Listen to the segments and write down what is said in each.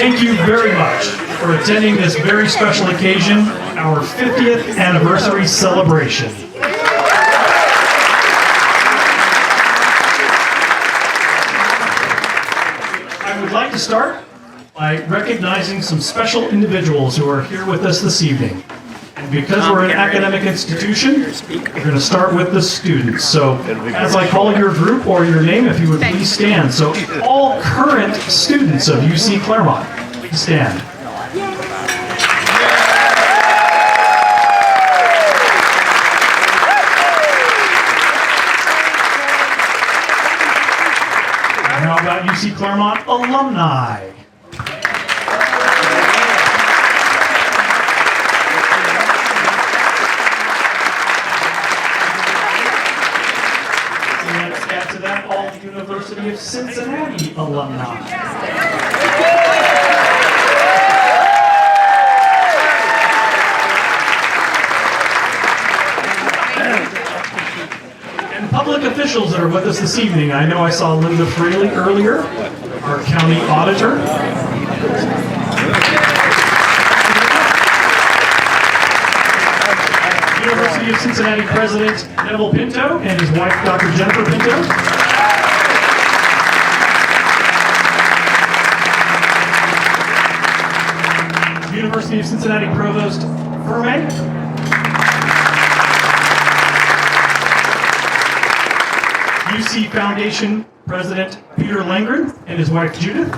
Thank you very much for attending this very special occasion, our 50th anniversary celebration. I would like to start by recognizing some special individuals who are here with us this evening. And because we're an academic institution, we're going to start with the students. So as I call your group or your name, if you would please stand. So all current students of UC Clermont, please stand. And how about UC Clermont alumni? University of Cincinnati alumni. And public officials that are with us this evening. I know I saw Linda Fraley earlier, our county auditor. University of Cincinnati President Neville Pinto and his wife, Dr. Jennifer Pinto. University of Cincinnati Provost Ferme. UC Foundation President Peter Langren and his wife Judith.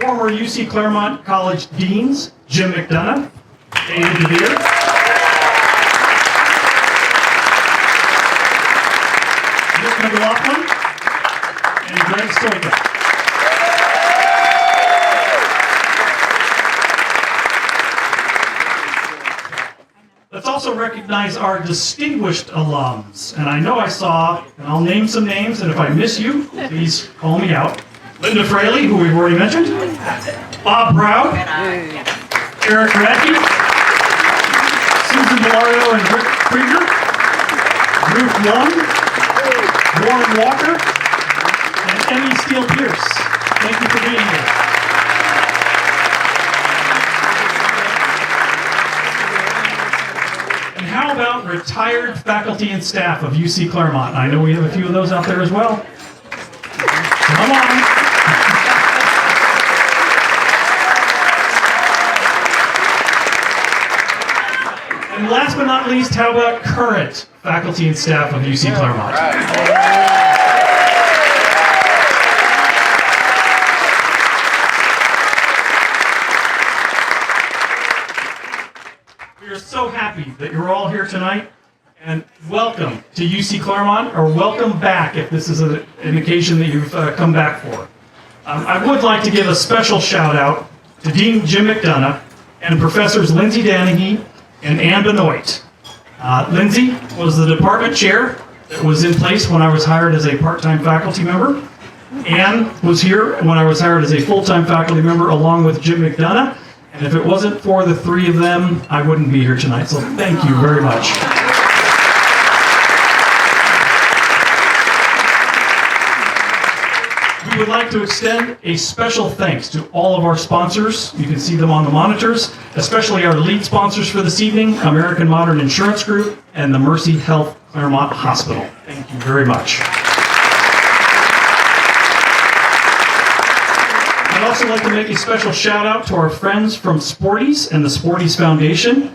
Former UC Clermont College Deans Jim McDonough, David DeVere. Nick McLaughlin. And Greg Stoika. Let's also recognize our distinguished alums. And I know I saw, and I'll name some names, and if I miss you, please call me out. Linda Fraley, who we've already mentioned. Bob Proud. Eric Radke. Susan Delario and Rick Krieger. Ruth Lund. Warren Walker. And Emmy Steele Pierce. Thank you for being here. And how about retired faculty and staff of UC Clermont? I know we have a few of those out there as well. Come on. And last but not least, how about current faculty and staff of UC Clermont? We are so happy that you're all here tonight, and welcome to UC Clermont, or welcome back if this is an occasion that you've come back for. I would like to give a special shout out to Dean Jim McDonough and Professors Lindsay Danahy and Ann Benoit. Lindsay was the department chair that was in place when I was hired as a part-time faculty member. Ann was here when I was hired as a full-time faculty member along with Jim McDonough. And if it wasn't for the three of them, I wouldn't be here tonight. So thank you very much. We would like to extend a special thanks to all of our sponsors. You can see them on the monitors, especially our lead sponsors for this evening, American Modern Insurance Group and the Mercy Health Clermont Hospital. Thank you very much. I'd also like to make a special shout out to our friends from Sporties and the Sporties Foundation.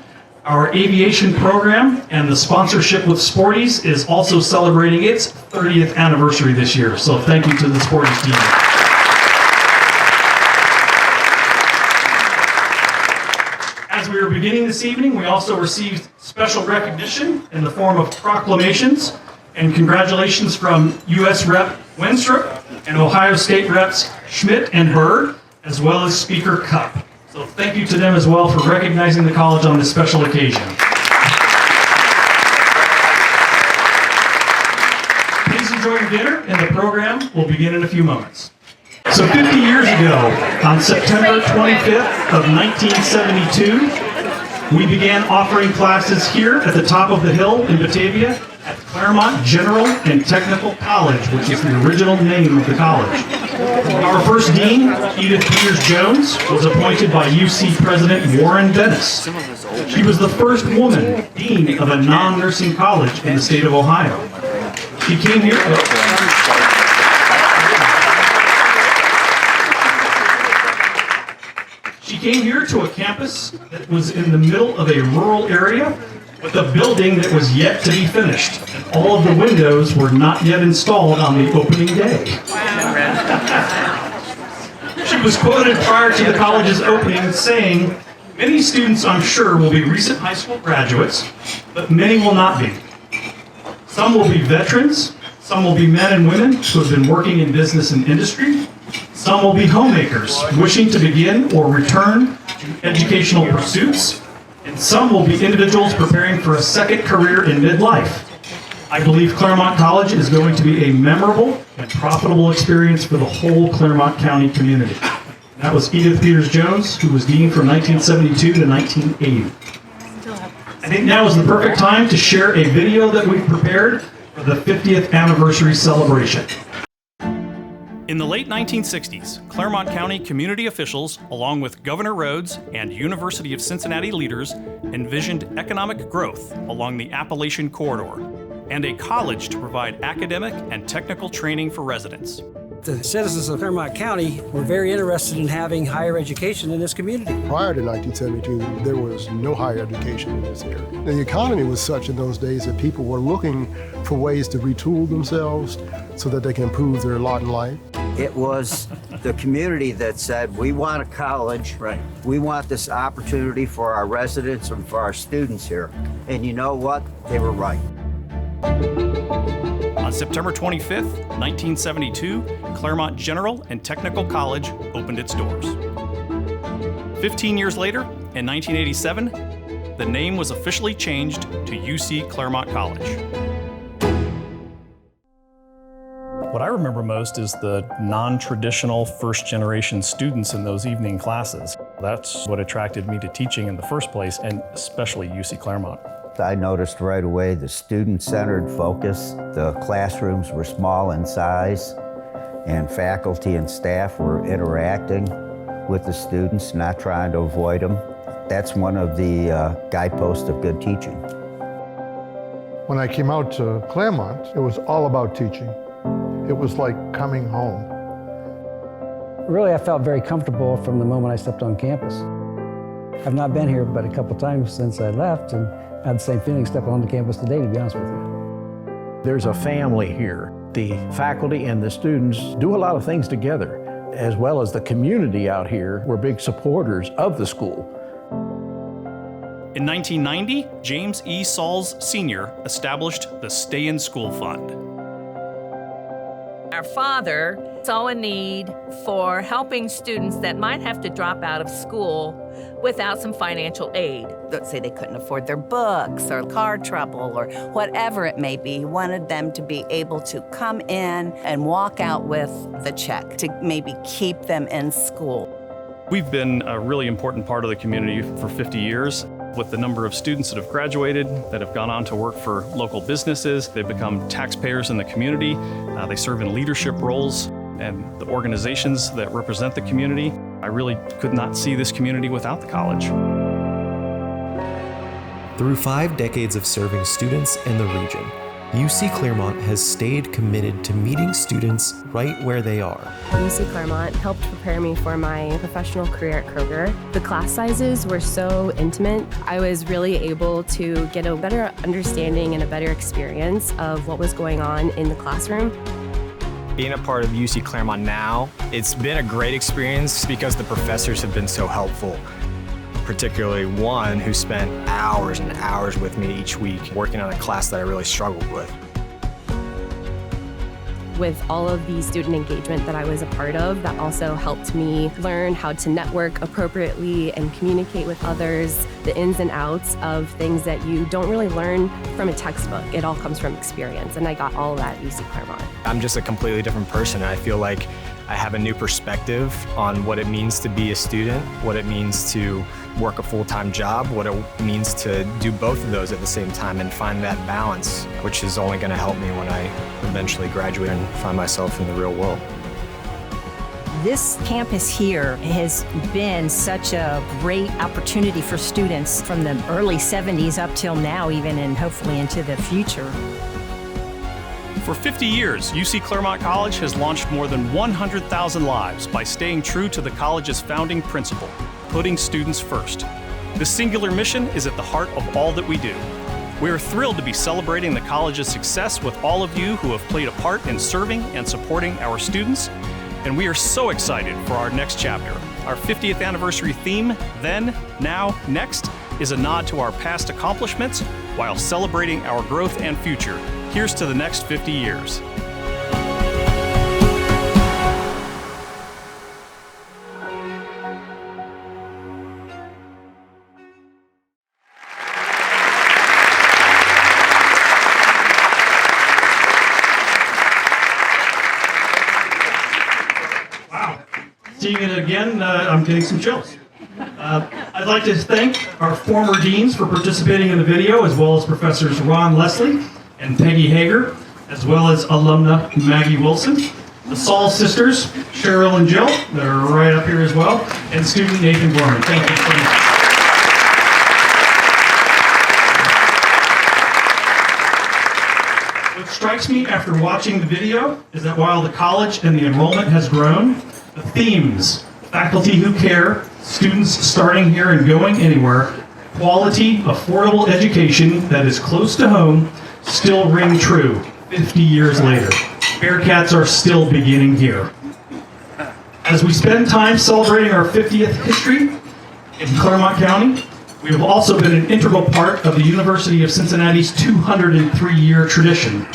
Our aviation program and the sponsorship with Sporties is also celebrating its 30th anniversary this year. So thank you to the Sporties team. As we were beginning this evening, we also received special recognition in the form of proclamations and congratulations from U.S. Rep. Wenstrup and Ohio State Reps Schmidt and Byrd, as well as Speaker Cupp. So thank you to them as well for recognizing the college on this special occasion. Please enjoy your dinner, and the program will begin in a few moments. So 50 years ago, on September 25th of 1972, we began offering classes here at the top of the hill in Batavia at Clermont General and Technical College, which is the original name of the college. Our first dean, Edith Peters-Jones, was appointed by UC President Warren Dennis. She was the first woman dean of a non-nursing college in the state of Ohio. She came here. She came here to a campus that was in the middle of a rural area with a building that was yet to be finished. All of the windows were not yet installed on the opening day. She was quoted prior to the college's opening saying, "Many students, I'm sure, will be recent high school graduates, but many will not be. Some will be veterans, some will be men and women who have been working in business and industry, some will be homemakers wishing to begin or return to educational pursuits, and some will be individuals preparing for a second career in midlife. I believe Clermont College is going to be a memorable and profitable experience for the whole Clermont County community." That was Edith Peters-Jones, who was dean from 1972 to 1980. I think now is the perfect time to share a video that we've prepared for the 50th anniversary celebration. In the late 1960s, Clermont County community officials, along with Governor Rhodes and University of Cincinnati leaders, envisioned economic growth along the Appalachian Corridor and a college to provide academic and technical training for residents. The citizens of Clermont County were very interested in having higher education in this community. Prior to 1972, there was no higher education in this area. The economy was such in those days that people were looking for ways to retool themselves so that they can improve their lot in life. It was the community that said, we want a college. Right. We want this opportunity for our residents and for our students here. And you know what? They were right. On September 25th, 1972, Clermont General and Technical College opened its doors. 15 years later, in 1987, the name was officially changed to UC Clermont College. What I remember most is the non-traditional first-generation students in those evening classes. That's what attracted me to teaching in the first place, and especially UC Clermont. I noticed right away the student-centered focus. The classrooms were small in size, and faculty and staff were interacting with the students, not trying to avoid them. That's one of the guideposts of good teaching. When I came out to Clermont, it was all about teaching. It was like coming home. Really, I felt very comfortable from the moment I stepped on campus. I've not been here but a couple times since I left, and I had the same feeling stepping onto campus today, to be honest with you. There's a family here. The faculty and the students do a lot of things together, as well as the community out here. We're big supporters of the school. In 1990, James E. Sauls Sr. established the Stay in School Fund. Our father saw a need for helping students that might have to drop out of school without some financial aid. Let's say they couldn't afford their books or car trouble or whatever it may be. He wanted them to be able to come in and walk out with the check to maybe keep them in school. We've been a really important part of the community for 50 years. With the number of students that have graduated, that have gone on to work for local businesses, they've become taxpayers in the community, they serve in leadership roles and the organizations that represent the community. I really could not see this community without the college. Through 5 decades of serving students in the region, UC Clermont has stayed committed to meeting students right where they are. UC Clermont helped prepare me for my professional career at Kroger. The class sizes were so intimate. I was really able to get a better understanding and a better experience of what was going on in the classroom. Being a part of UC Clermont now, it's been a great experience because the professors have been so helpful. Particularly one who spent hours and hours with me each week working on a class that I really struggled with. With all of the student engagement that I was a part of, that also helped me learn how to network appropriately and communicate with others, the ins and outs of things that you don't really learn from a textbook. It all comes from experience, and I got all of that at UC Clermont. I'm just a completely different person, and I feel like I have a new perspective on what it means to be a student, what it means to work a full-time job, what it means to do both of those at the same time and find that balance, which is only going to help me when I eventually graduate and find myself in the real world. This campus here has been such a great opportunity for students from the early 70s up till now even, and hopefully into the future. For 50 years, UC Clermont College has launched more than 100,000 lives by staying true to the college's founding principle, putting students first. This singular mission is at the heart of all that we do. We are thrilled to be celebrating the college's success with all of you who have played a part in serving and supporting our students, and we are so excited for our next chapter. Our 50th anniversary theme, Then, Now, Next, is a nod to our past accomplishments while celebrating our growth and future. Here's to the next 50 years. Wow. Seeing it again, I'm getting some chills. I'd like to thank our former deans for participating in the video, as well as Professors Ron Leslie and Peggy Hager, as well as alumna Maggie Wilson, the Saul sisters, Cheryl and Jill, that are right up here as well, and student Nathan Gorman. Thank you so much. What strikes me after watching the video is that while the college and the enrollment has grown, the themes, faculty who care, students starting here and going anywhere, quality, affordable education that is close to home, still ring true 50 years later. Bearcats are still beginning here. As we spend time celebrating our 50th history in Clermont County, we have also been an integral part of the University of Cincinnati's 203-year tradition.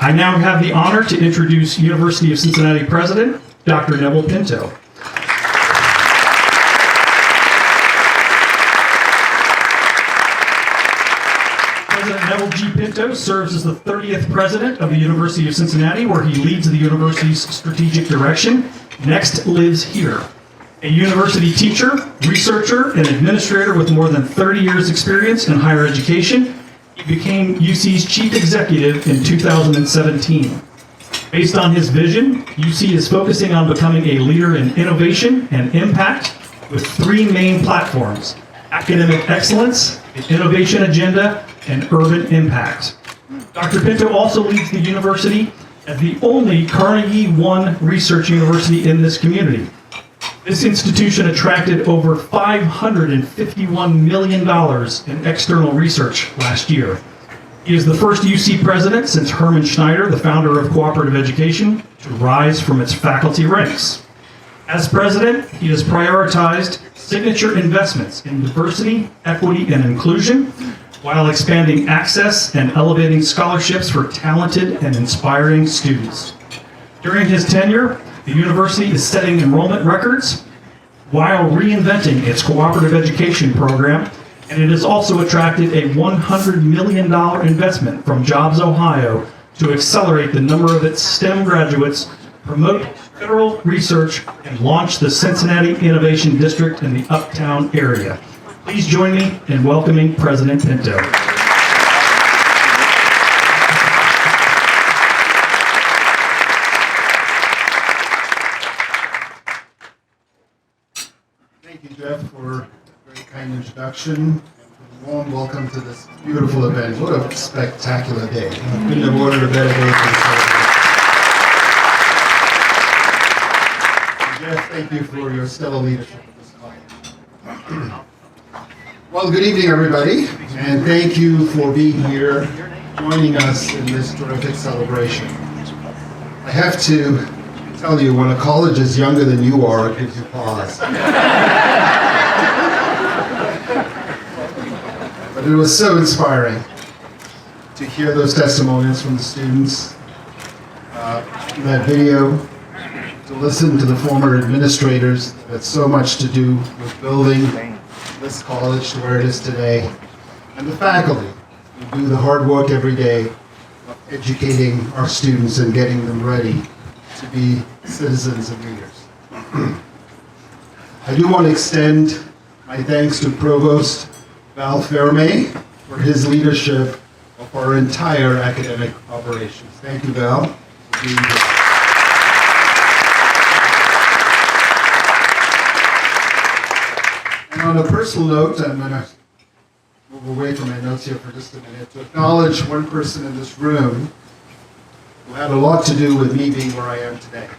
I now have the honor to introduce University of Cincinnati President, Dr. Neville Pinto. President Neville G. Pinto serves as the 30th president of the University of Cincinnati, where he leads the university's strategic direction. Next lives here. A university teacher, researcher, and administrator with more than 30 years' experience in higher education, he became UC's chief executive in 2017. Based on his vision, UC is focusing on becoming a leader in innovation and impact with three main platforms: academic excellence, the innovation agenda, and urban impact. Dr. Pinto also leads the university as the only Carnegie I research university in this community. This institution attracted over $551 million in external research last year. He is the first UC president since Herman Schneider, the founder of cooperative education, to rise from its faculty ranks. As president, he has prioritized signature investments in diversity, equity, and inclusion, while expanding access and elevating scholarships for talented and inspiring students. During his tenure, the university is setting enrollment records while reinventing its cooperative education program, and it has also attracted a $100 million investment from Jobs Ohio to accelerate the number of its STEM graduates, promote federal research, and launch the Cincinnati Innovation District in the Uptown area. Please join me in welcoming President Pinto. Thank you, Jeff, for a very kind introduction and for a warm welcome to this beautiful event. What a spectacular day. I couldn't have ordered a better day for the celebration. Jeff, thank you for your stellar leadership of this college. Well, good evening, everybody, and thank you for being here, joining us in this terrific celebration. I have to tell you, when a college is younger than you are, it gives you pause. But it was so inspiring to hear those testimonies from the students, that video, to listen to the former administrators that had so much to do with building this college to where it is today, and the faculty who do the hard work every day of educating our students and getting them ready to be citizens and leaders. I do want to extend My thanks to Provost Val Ferme for his leadership of our entire academic operations. Thank you, Val, for being here. And on a personal note, I'm going to move away from my notes here for just a minute to acknowledge one person in this room who had a lot to do with me being where I am today.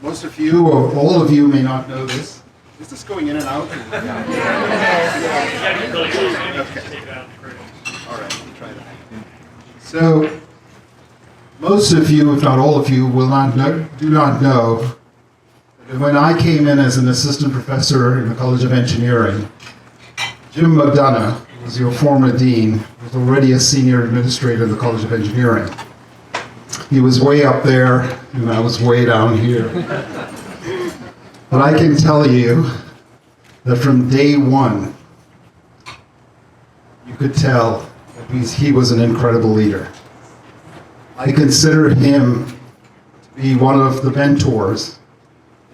Most of you, or all of you, may not know this. Is this going in and out? Okay. All right, we'll try that. So, most of you, if not all of you, do not know that when I came in as an assistant professor in the College of Engineering, Jim McDonough, who was your former dean, was already a senior administrator of the College of Engineering. He was way up there, and I was way down here. But I can tell you that from day one, you could tell that he was an incredible leader. I consider him to be one of the mentors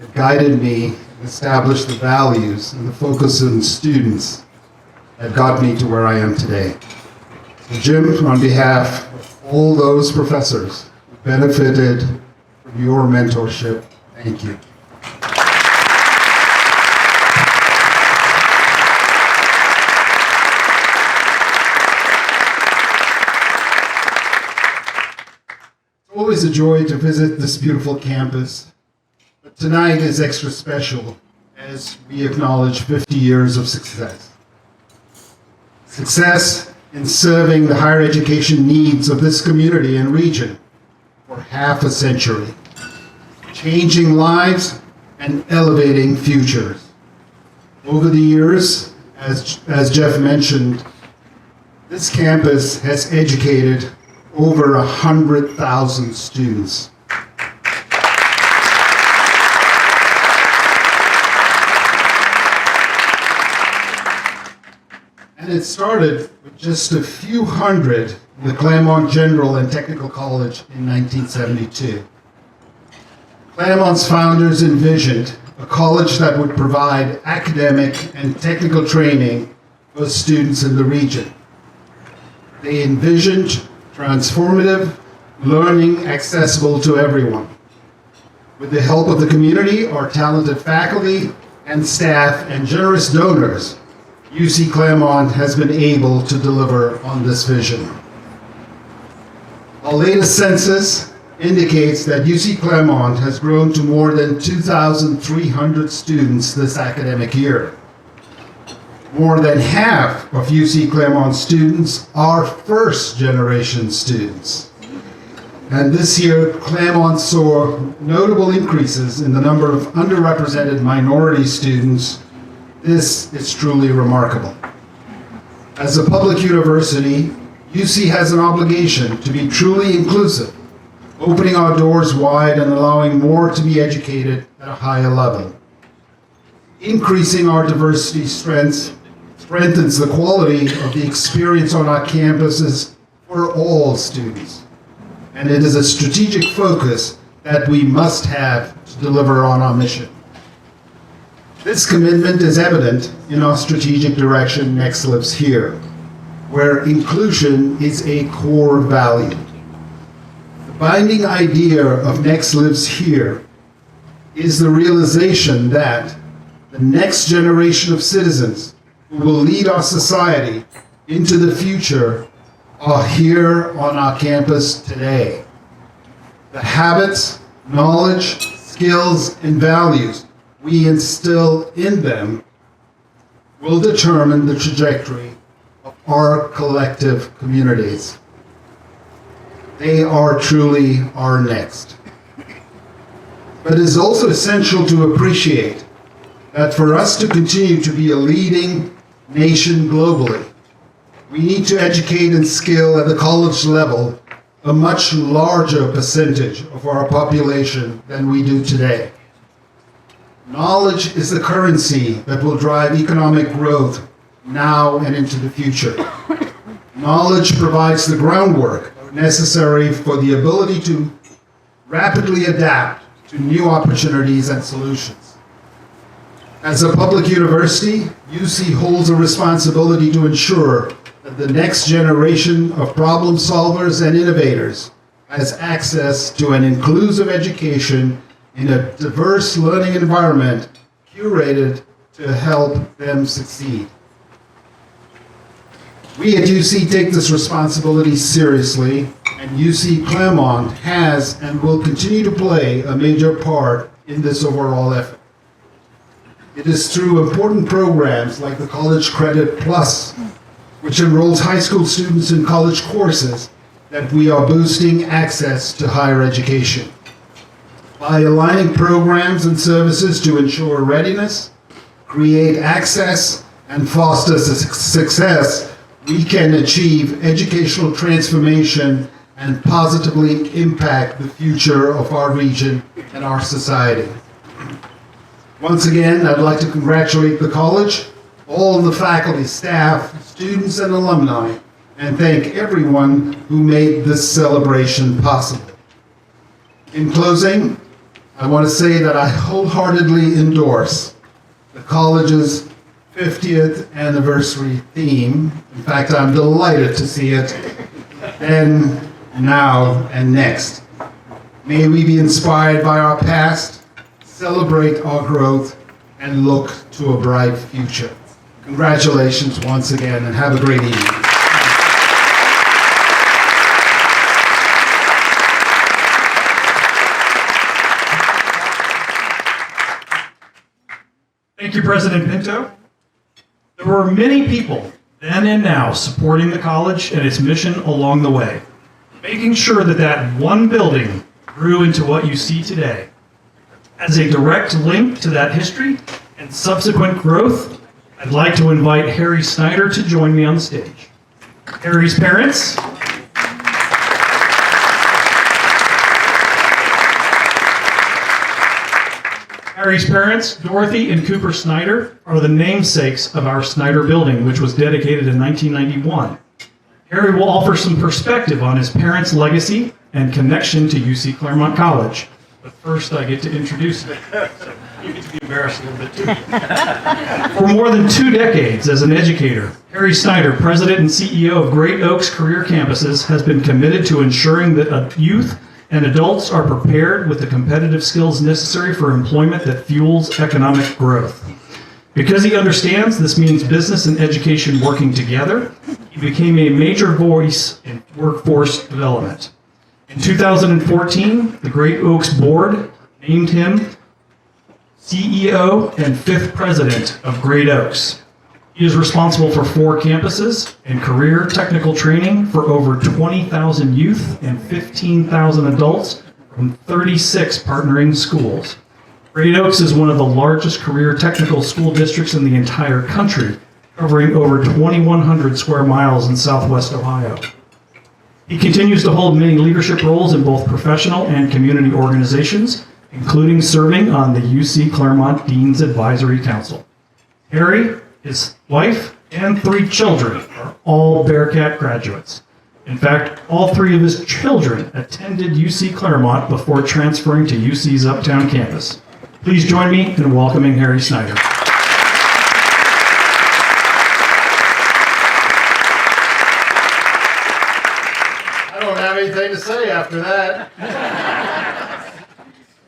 that guided me and established the values and the focus on students that got me to where I am today. So Jim, on behalf of all those professors who benefited from your mentorship, thank you. It's always a joy to visit this beautiful campus, but tonight is extra special as we acknowledge 50 years of success. Success in serving the higher education needs of this community and region for half a century, changing lives and elevating futures. Over the years, as Jeff mentioned, this campus has educated over 100,000 students. And it started with just a few hundred in the Clermont General and Technical College in 1972. Clermont's founders envisioned a college that would provide academic and technical training for students in the region. They envisioned transformative learning accessible to everyone. With the help of the community, our talented faculty and staff, and generous donors, UC Clermont has been able to deliver on this vision. Our latest census indicates that UC Clermont has grown to more than 2,300 students this academic year. More than half of UC Clermont students are first-generation students. And this year, Clermont saw notable increases in the number of underrepresented minority students. This is truly remarkable. As a public university, UC has an obligation to be truly inclusive, opening our doors wide and allowing more to be educated at a higher level. Increasing our diversity strengthens the quality of the experience on our campuses for all students. And it is a strategic focus that we must have to deliver on our mission. This commitment is evident in our strategic direction, Next Lives Here, where inclusion is a core value. The binding idea of Next Lives Here is the realization that the next generation of citizens who will lead our society into the future are here on our campus today. The habits, knowledge, skills, and values we instill in them will determine the trajectory of our collective communities. They are truly our next. But it is also essential to appreciate that for us to continue to be a leading nation globally, we need to educate and skill at the college level a much larger percentage of our population than we do today. Knowledge is the currency that will drive economic growth now and into the future. Knowledge provides the groundwork necessary for the ability to rapidly adapt to new opportunities and solutions. As a public university, UC holds a responsibility to ensure that the next generation of problem solvers and innovators has access to an inclusive education in a diverse learning environment curated to help them succeed. We at UC take this responsibility seriously, and UC Clermont has and will continue to play a major part in this overall effort. It is through important programs like the College Credit Plus, which enrolls high school students in college courses, that we are boosting access to higher education. By aligning programs and services to ensure readiness, create access, and foster success, we can achieve educational transformation and positively impact the future of our region and our society. Once again, I'd like to congratulate the college, all the faculty, staff, students, and alumni, and thank everyone who made this celebration possible. In closing, I want to say that I wholeheartely endorse the college's 50th anniversary theme. In fact, I'm delighted to see it then, now, and next. May we be inspired by our past, celebrate our growth, and look to a bright future. Congratulations once again, and have a great evening. Thank you, President Pinto. There were many people then and now supporting the college and its mission along the way, making sure that that one building grew into what you see today. As a direct link to that history and subsequent growth, I'd like to invite Harry Snyder to join me on the stage. Harry's parents, Dorothy and Cooper Snyder, are the namesakes of our Snyder Building, which was dedicated in 1991. Harry will offer some perspective on his parents' legacy and connection to UC Clermont College. But first, I get to introduce him. So you get to be embarrassed a little bit, too. For more than 2 decades as an educator, Harry Snyder, president and CEO of Great Oaks Career Campuses, has been committed to ensuring that youth and adults are prepared with the competitive skills necessary for employment that fuels economic growth. Because he understands this means business and education working together, he became a major voice in workforce development. In 2014, the Great Oaks Board named him CEO and 5th president of Great Oaks. He is responsible for 4 campuses and career technical training for over 20,000 youth and 15,000 adults from 36 partnering schools. Great Oaks is one of the largest career technical school districts in the entire country, covering over 2,100 square miles in Southwest Ohio. He continues to hold many leadership roles in both professional and community organizations, including serving on the UC Clermont Dean's Advisory Council. Harry, his wife, and 3 children are all Bearcat graduates. In fact, all 3 of his children attended UC Clermont before transferring to UC's Uptown campus. Please join me in welcoming Harry Snyder. I don't have anything to say after that.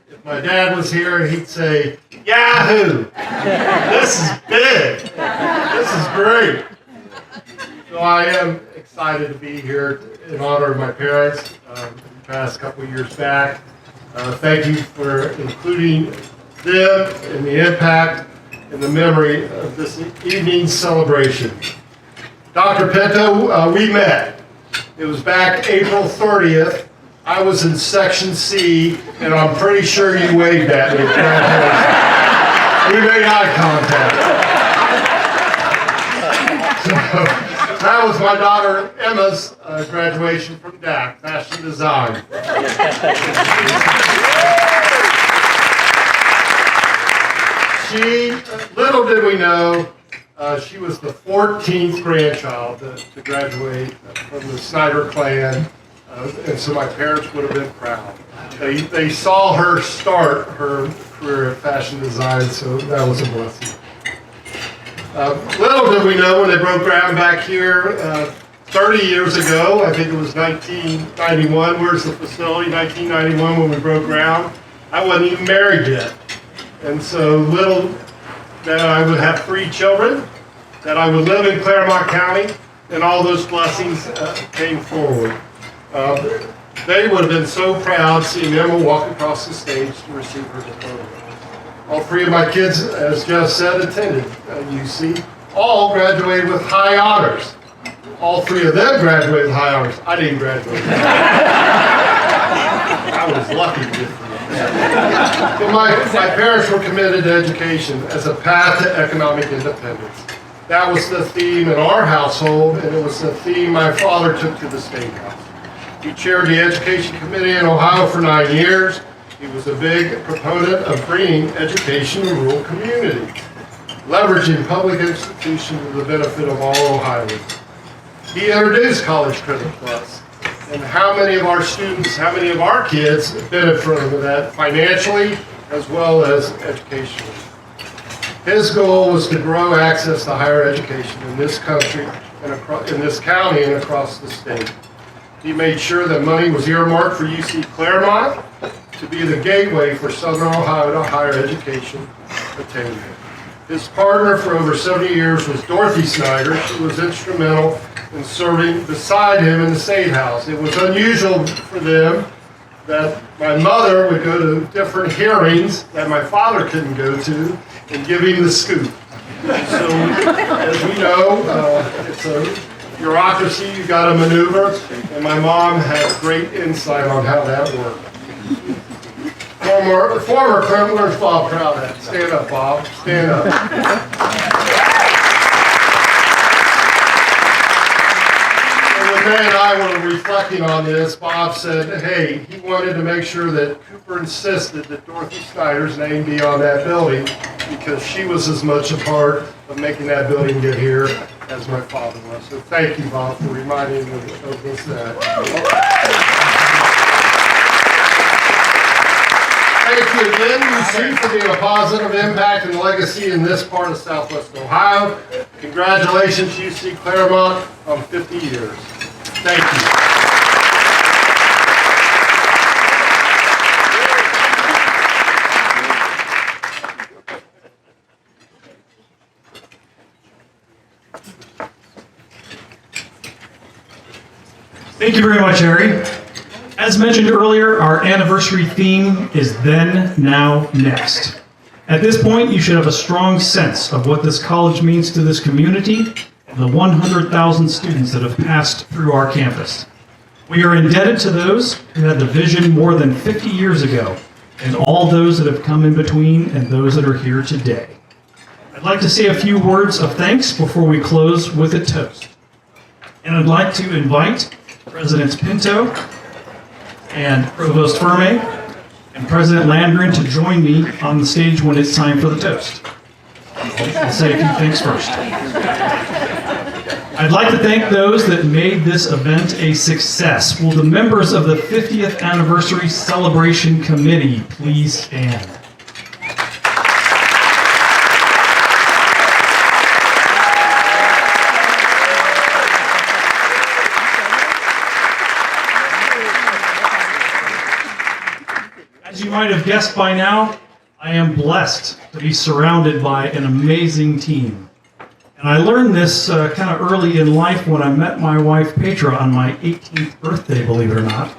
If my dad was here, he'd say, Yahoo! This is big. This is great. So I am excited to be here in honor of my parents the past couple years back. Thank you for including them and the impact and the memory of this evening's celebration. Dr. Pinto, we met. It was back April 30th. I was in Section C, and I'm pretty sure you waved at me. We made eye contact. So, that was my daughter Emma's graduation from DAC, Fashion Design. Little did we know, she was the 14th grandchild to graduate from the Snyder clan. And so my parents would have been proud. They saw her start her career in fashion design, so that was a blessing. Little did we know when they broke ground back here 30 years ago, I think it was 1991, where's the facility, 1991 when we broke ground. I wasn't even married yet. And so little that I would have 3 children, that I would live in Clermont County, and all those blessings came forward. They would have been so proud seeing Emma walk across the stage to receive her diploma. All 3 of my kids, as Jeff said, attended UC. All graduated with high honors. All 3 of them graduated with high honors. I didn't graduate. I was lucky to get through. But my parents were committed to education as a path to economic independence. That was the theme in our household, and it was the theme my father took to the State House. He chaired the Education Committee in Ohio for 9 years. He was a big proponent of bringing education to rural communities, leveraging public institutions to the benefit of all Ohioans. He introduced College Credit Plus, and how many of our students, how many of our kids benefit from that financially as well as educationally. His goal was to grow access to higher education in this country, and in this county, and across the state. He made sure that money was earmarked for UC Clermont to be the gateway for Southern Ohio to higher education attainment. His partner for over 70 years was Dorothy Snyder. She was instrumental in serving beside him in the State House. It was unusual for them that my mother would go to different hearings that my father couldn't go to and give him the scoop. So, as we know, it's a bureaucracy you got to maneuver, and my mom had great insight on how that worked. Former Clermont, where's Bob Proud at? Stand up, Bob. Stand up. When May and I were reflecting on this, Bob said, hey, he wanted to make sure that Cooper insisted that Dorothy Snyder's name be on that building because she was as much a part of making that building get here as my father was. So thank you, Bob, for reminding me of this. Thank you again, UC, for being a positive impact and legacy in this part of Southwest Ohio. Congratulations, UC Clermont, on 50 years. Thank you. Thank you very much, Harry. As mentioned earlier, our anniversary theme is Then, Now, Next. At this point, you should have a strong sense of what this college means to this community and the 100,000 students that have passed through our campus. We are indebted to those who had the vision more than 50 years ago, and all those that have come in between and those that are here today. I'd like to say a few words of thanks before we close with a toast. And I'd like to invite Presidents Pinto and Provost Ferme and President Landgren to join me on the stage when it's time for the toast. I'll say a few things first. I'd like to thank those that made this event a success. Will the members of the 50th Anniversary Celebration Committee please stand? As you might have guessed by now, I am blessed to be surrounded by an amazing team. And I learned this kind of early in life when I met my wife Petra on my 18th birthday, believe it or not.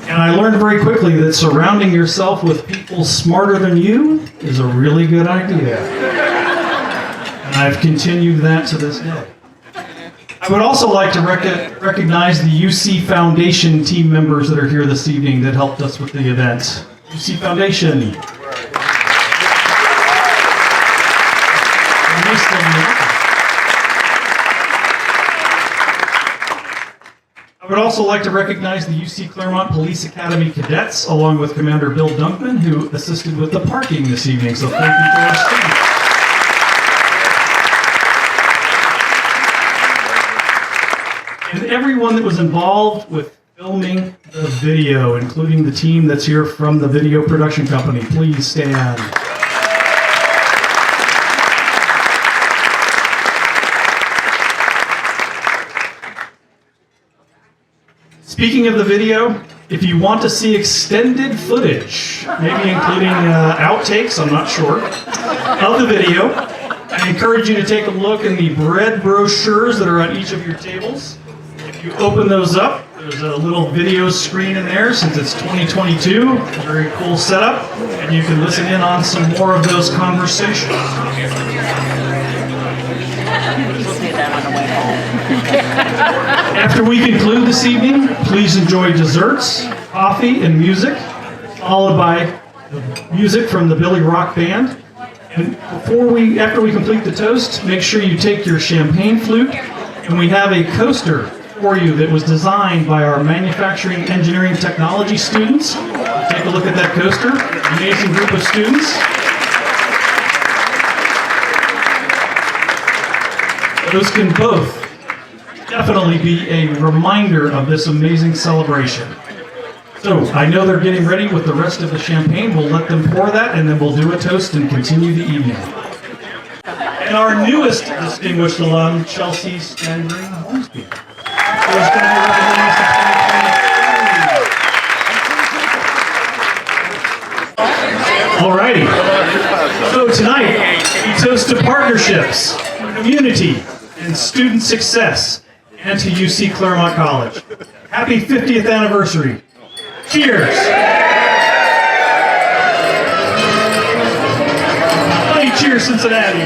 And I learned very quickly that surrounding yourself with people smarter than you is a really good idea. And I've continued that to this day. I would also like to recognize the UC Foundation team members that are here this evening that helped us with the event. UC Foundation. I would also like to recognize the UC Clermont Police Academy cadets, along with Commander Bill Dunkman, who assisted with the parking this evening. So thank you to our students. And everyone that was involved with filming the video, including the team that's here from the video production company. Please stand. Speaking of the video, if you want to see extended footage, maybe including outtakes, I'm not sure, of the video, I encourage you to take a look in the bread brochures that are on each of your tables. If you open those up, there's a little video screen in there since it's 2022, a very cool setup, and you can listen in on some more of those conversations. After we conclude this evening, please enjoy desserts, coffee, and music, followed by the music from the Billy Rock Band. And after we complete the toast, make sure you take your champagne flute, and we have a coaster for you that was designed by our manufacturing engineering technology students. Take a look at that coaster, amazing group of students. Those can both definitely be a reminder of this amazing celebration. So I know they're getting ready with the rest of the champagne. We'll let them pour that, and then we'll do a toast and continue the evening. And our newest distinguished alum, Chelsea Standring Hornsby, who is going to be representing us in 2023. Alrighty. So tonight, we toast to partnerships, community, and student success, and to UC Clermont College. Happy 50th anniversary. Cheers! Hey, cheers, Cincinnati!